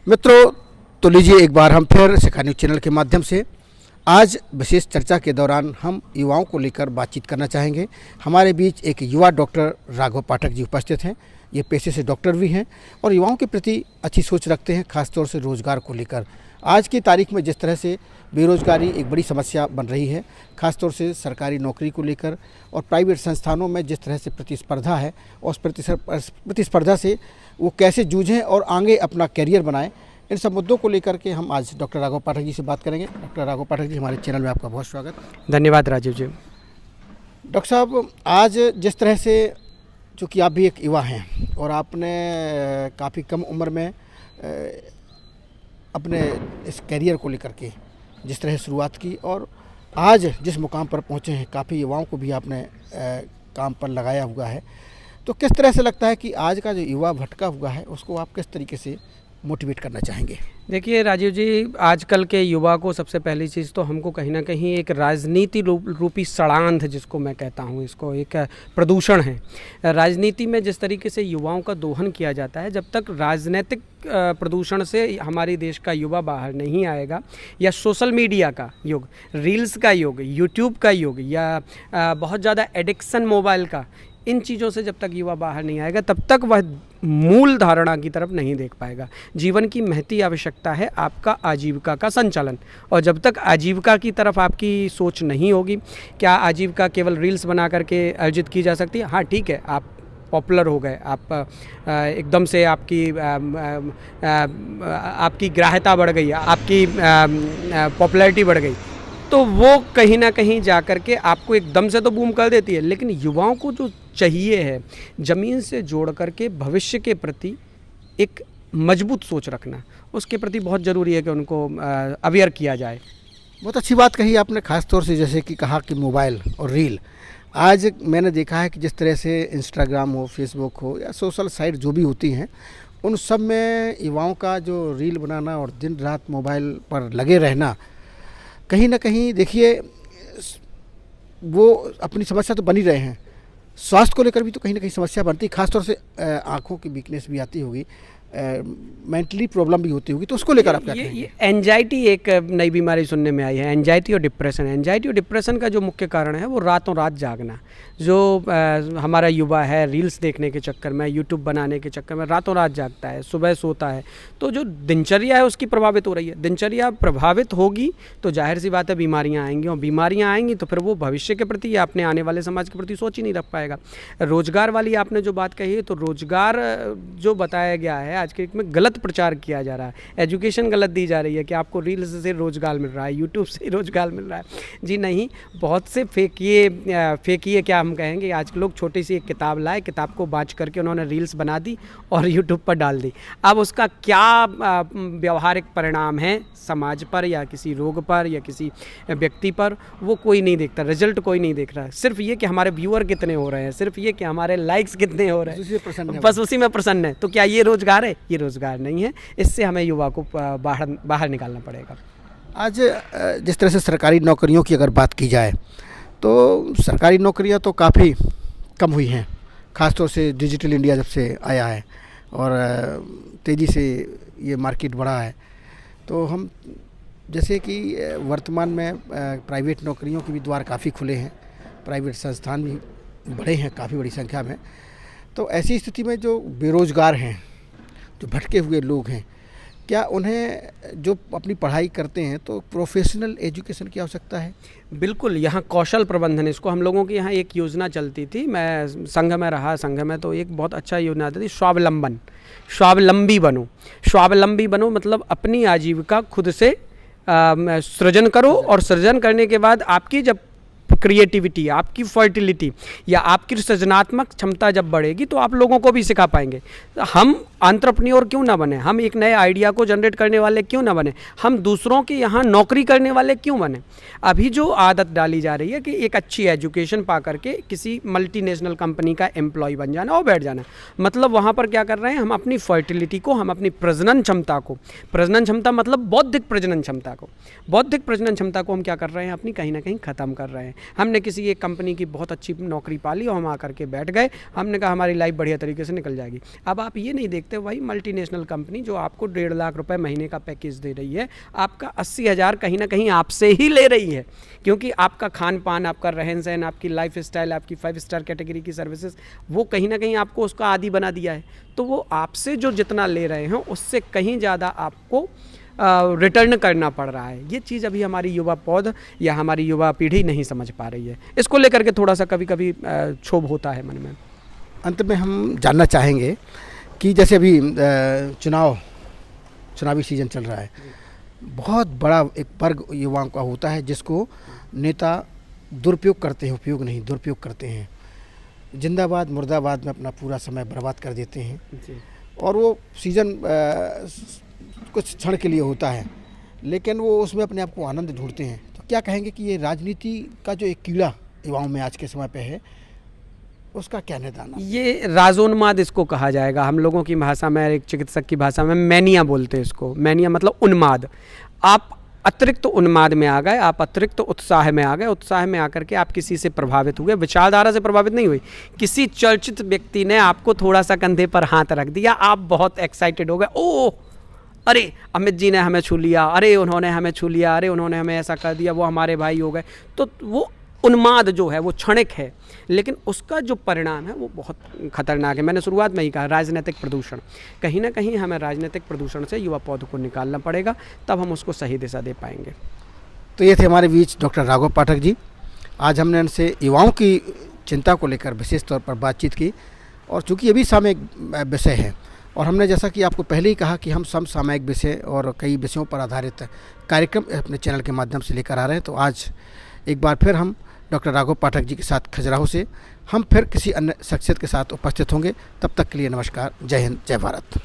मित्रों, तो लीजिए एक बार हम फिर शिखा न्यूज़ चैनल के माध्यम से आज विशेष चर्चा के दौरान हम युवाओं को लेकर बातचीत करना चाहेंगे। हमारे बीच एक युवा डॉक्टर राघव पाठक जी उपस्थित हैं। ये पेशे से डॉक्टर भी हैं और युवाओं के प्रति अच्छी सोच रखते हैं, खासतौर से रोज़गार को लेकर। आज की तारीख में जिस तरह से बेरोज़गारी एक बड़ी समस्या बन रही है, खासतौर से सरकारी नौकरी को लेकर और प्राइवेट संस्थानों में जिस तरह से प्रतिस्पर्धा है, और उस प्रतिस्पर्धा से वो कैसे जूझें और आगे अपना करियर बनाएं, इन सब मुद्दों को लेकर के हम आज डॉक्टर राघव पाठक जी से बात करेंगे। डॉक्टर राघव पाठक जी, हमारे चैनल में आपका बहुत स्वागत। धन्यवाद राजीव जी। डॉक्टर साहब, आज जिस तरह से, चूँकि आप भी एक युवा हैं और आपने काफ़ी कम उम्र में अपने इस करियर को लेकर के जिस तरह शुरुआत की और आज जिस मुकाम पर पहुँचे हैं, काफ़ी युवाओं को भी आपने काम पर लगाया हुआ है, तो किस तरह से लगता है कि आज का जो युवा भटका हुआ है उसको आप किस तरीके से मोटिवेट करना चाहेंगे? देखिए राजीव जी, आजकल के युवा को सबसे पहली चीज़ तो हमको कहीं ना कहीं एक राजनीति रूपी सड़ांध, जिसको मैं कहता हूँ, इसको एक प्रदूषण है। राजनीति में जिस तरीके से युवाओं का दोहन किया जाता है, जब तक राजनीतिक प्रदूषण से हमारे देश का युवा बाहर नहीं आएगा, या सोशल मीडिया का युग, रील्स का युग, यूट्यूब का युग, या बहुत ज़्यादा एडिक्शन मोबाइल का, इन चीज़ों से जब तक युवा बाहर नहीं आएगा तब तक वह मूल धारणा की तरफ नहीं देख पाएगा। जीवन की महती आवश्यकता है आपका आजीविका का संचालन, और जब तक आजीविका की तरफ आपकी सोच नहीं होगी, क्या आजीविका केवल रील्स बना करके आयोजित की जा सकती है? हाँ ठीक है, आप पॉपुलर हो गए, आप एकदम से आपकी ग्राह्यता बढ़ गई, आपकी पॉपुलैरिटी बढ़ गई, तो वो कहीं ना कहीं जा कर के आपको एकदम से तो बूम कर देती है। लेकिन युवाओं को जो चाहिए है, ज़मीन से जोड़ कर के भविष्य के प्रति एक मजबूत सोच रखना, उसके प्रति बहुत ज़रूरी है कि उनको अवेयर किया जाए। बहुत अच्छी बात कही आपने, खास तौर से जैसे कि कहा कि मोबाइल और रील। आज मैंने देखा है कि जिस तरह से इंस्टाग्राम हो, फेसबुक हो, या सोशल साइट जो भी होती हैं, उन सब में युवाओं का जो रील बनाना और दिन रात मोबाइल पर लगे रहना, कहीं ना कहीं देखिए वो अपनी समस्या तो बन ही रहे हैं, स्वास्थ्य को लेकर भी तो कहीं ना कहीं समस्या बनती है, खासतौर से आँखों की वीकनेस भी आती होगी, मेंटली प्रॉब्लम भी होती होगी, तो उसको लेकर आप क्या कहेंगे? ये एंजाइटी एक नई बीमारी सुनने में आई है, एंजाइटी और डिप्रेशन। एंजाइटी और डिप्रेशन का जो मुख्य कारण है वो रातों रात जागना। जो हमारा युवा है, रील्स देखने के चक्कर में, यूट्यूब बनाने के चक्कर में रातों रात जागता है, सुबह सोता है, तो जो दिनचर्या है उसकी प्रभावित हो रही है। दिनचर्या प्रभावित होगी तो जाहिर सी बात है बीमारियाँ आएंगी, और बीमारियाँ आएंगी तो फिर वो भविष्य के प्रति या अपने आने वाले समाज के प्रति सोच ही नहीं रख पाएगा। रोजगार वाली आपने जो बात कही है, तो रोजगार जो बताया गया है आज के में गलत प्रचार किया जा रहा है, एजुकेशन गलत दी जा रही है कि आपको रील्स से रोजगार मिल रहा है, यूट्यूब से रोजगार मिल रहा है। जी नहीं, बहुत से फेकिए क्या हम कहेंगे, आज के लोग छोटी सी एक किताब लाए, किताब को बाँच करके उन्होंने रील्स बना दी और यूट्यूब पर डाल दी। अब उसका क्या व्यवहारिक परिणाम है समाज पर या किसी रोग पर या किसी व्यक्ति पर, वो कोई नहीं देखता, रिजल्ट कोई नहीं देख रहा है। सिर्फ ये कि हमारे व्यूअर कितने हो रहे हैं, सिर्फ ये कि हमारे लाइक्स कितने हो रहे हैं, बस उसी में प्रसन्न है। तो क्या ये रोजगार है? ये रोजगार नहीं है। इससे हमें युवा को बाहर निकालना पड़ेगा। आज जिस तरह से सरकारी नौकरियों की अगर बात की जाए, तो सरकारी नौकरियां तो काफ़ी कम हुई हैं, ख़ासतौर से डिजिटल इंडिया जब से आया है और तेज़ी से ये मार्केट बढ़ा है, तो हम जैसे कि वर्तमान में प्राइवेट नौकरियों के भी द्वार काफ़ी खुले हैं, प्राइवेट संस्थान भी बड़े हैं काफ़ी बड़ी संख्या में। तो ऐसी स्थिति में जो बेरोज़गार हैं, जो भटके हुए लोग हैं, क्या उन्हें जो अपनी पढ़ाई करते हैं तो प्रोफेशनल एजुकेशन की आवश्यकता है? बिल्कुल, यहाँ कौशल प्रबंधन, इसको हम लोगों के यहाँ एक योजना चलती थी, मैं संघ में रहा, संघ में तो एक बहुत अच्छा योजना आती थी, स्वावलंबी बनो, मतलब अपनी आजीविका खुद से सृजन करो, और सृजन करने के बाद आपकी जब क्रिएटिविटी, आपकी फर्टिलिटी या आपकी सृजनात्मक क्षमता जब बढ़ेगी तो आप लोगों को भी सिखा पाएंगे। हम एंटरप्रेन्योर क्यों ना बने, हम एक नए आइडिया को जनरेट करने वाले क्यों ना बने, हम दूसरों के यहाँ नौकरी करने वाले क्यों बने। अभी जो आदत डाली जा रही है कि एक अच्छी एजुकेशन पा करके किसी मल्टीनेशनल कंपनी का एम्प्लॉय बन जाना और बैठ जाना, मतलब वहाँ पर क्या कर रहे हैं, हम अपनी फर्टिलिटी को, हम अपनी प्रजनन क्षमता मतलब बौद्धिक प्रजनन क्षमता को हम क्या कर रहे हैं, अपनी कहीं ना कहीं ख़त्म कर रहे हैं। हमने किसी एक कंपनी की बहुत अच्छी नौकरी पा ली और हम आकर के बैठ गए, हमने कहा हमारी लाइफ बढ़िया तरीके से निकल जाएगी। अब आप ये नहीं देखते वही मल्टीनेशनल कंपनी जो आपको 1.5 लाख रुपए महीने का पैकेज दे रही है, आपका 80,000 कहीं ना कहीं आपसे ही ले रही है, क्योंकि आपका खान पान, आपका रहन सहन, आपकी लाइफ स्टाइल, आपकी 5 स्टार कैटेगरी की सर्विसेज, वो कहीं ना कहीं आपको उसका आदी बना दिया है। तो वो आपसे जो जितना ले रहे हैं उससे कहीं ज़्यादा आपको रिटर्न करना पड़ रहा है। ये चीज़ अभी हमारी युवा पौध या हमारी युवा पीढ़ी नहीं समझ पा रही है। इसको लेकर के थोड़ा सा कभी कभी क्षोभ होता है मन में। अंत में हम जानना चाहेंगे कि जैसे अभी चुनावी सीजन चल रहा है, बहुत बड़ा एक वर्ग युवाओं का होता है जिसको नेता दुरुपयोग करते हैं, उपयोग नहीं दुरुपयोग करते हैं, जिंदाबाद मुर्दाबाद में अपना पूरा समय बर्बाद कर देते हैं जी। और वो सीज़न कुछ क्षण के लिए होता है, लेकिन वो उसमें अपने आप को आनंद ढूंढते हैं। तो क्या कहेंगे कि ये राजनीति का जो एक कीड़ा युवाओं में आज के समय पे है, उसका क्या निदान है? ये राजोन्माद इसको कहा जाएगा। हम लोगों की भाषा में, एक चिकित्सक की भाषा में मैनिया बोलते हैं इसको। मैनिया मतलब उन्माद। आप अतिरिक्त उन्माद में आ गए, आप अतिरिक्त उत्साह में आ गए, उत्साह में आकर के आप किसी से प्रभावित हुए, विचारधारा से प्रभावित नहीं हुई, किसी चर्चित व्यक्ति ने आपको थोड़ा सा कंधे पर हाथ रख दिया, आप बहुत एक्साइटेड हो गए, ओह अरे अमित जी ने हमें छू लिया, अरे उन्होंने हमें छू लिया, अरे उन्होंने हमें ऐसा कर दिया, वो हमारे भाई हो गए। तो वो उन्माद जो है वो क्षणिक है, लेकिन उसका जो परिणाम है वो बहुत खतरनाक है। मैंने शुरुआत में ही कहा, राजनीतिक प्रदूषण। कहीं ना कहीं हमें राजनीतिक प्रदूषण से युवा पौध को निकालना पड़ेगा, तब हम उसको सही दिशा दे पाएंगे। तो ये थे हमारे बीच डॉक्टर राघव पाठक जी। आज हमने उनसे युवाओं की चिंता को लेकर विशेष तौर पर बातचीत की, और चूँकि ये भी सामयिक विषय है, और हमने जैसा कि आपको पहले ही कहा कि हम समसामयिक विषय और कई विषयों पर आधारित कार्यक्रम अपने चैनल के माध्यम से लेकर आ रहे हैं। तो आज एक बार फिर हम डॉक्टर राघव पाठक जी के साथ खजुराहो से हम फिर किसी अन्य शख्सियत के साथ उपस्थित होंगे। तब तक के लिए नमस्कार, जय हिंद, जय भारत।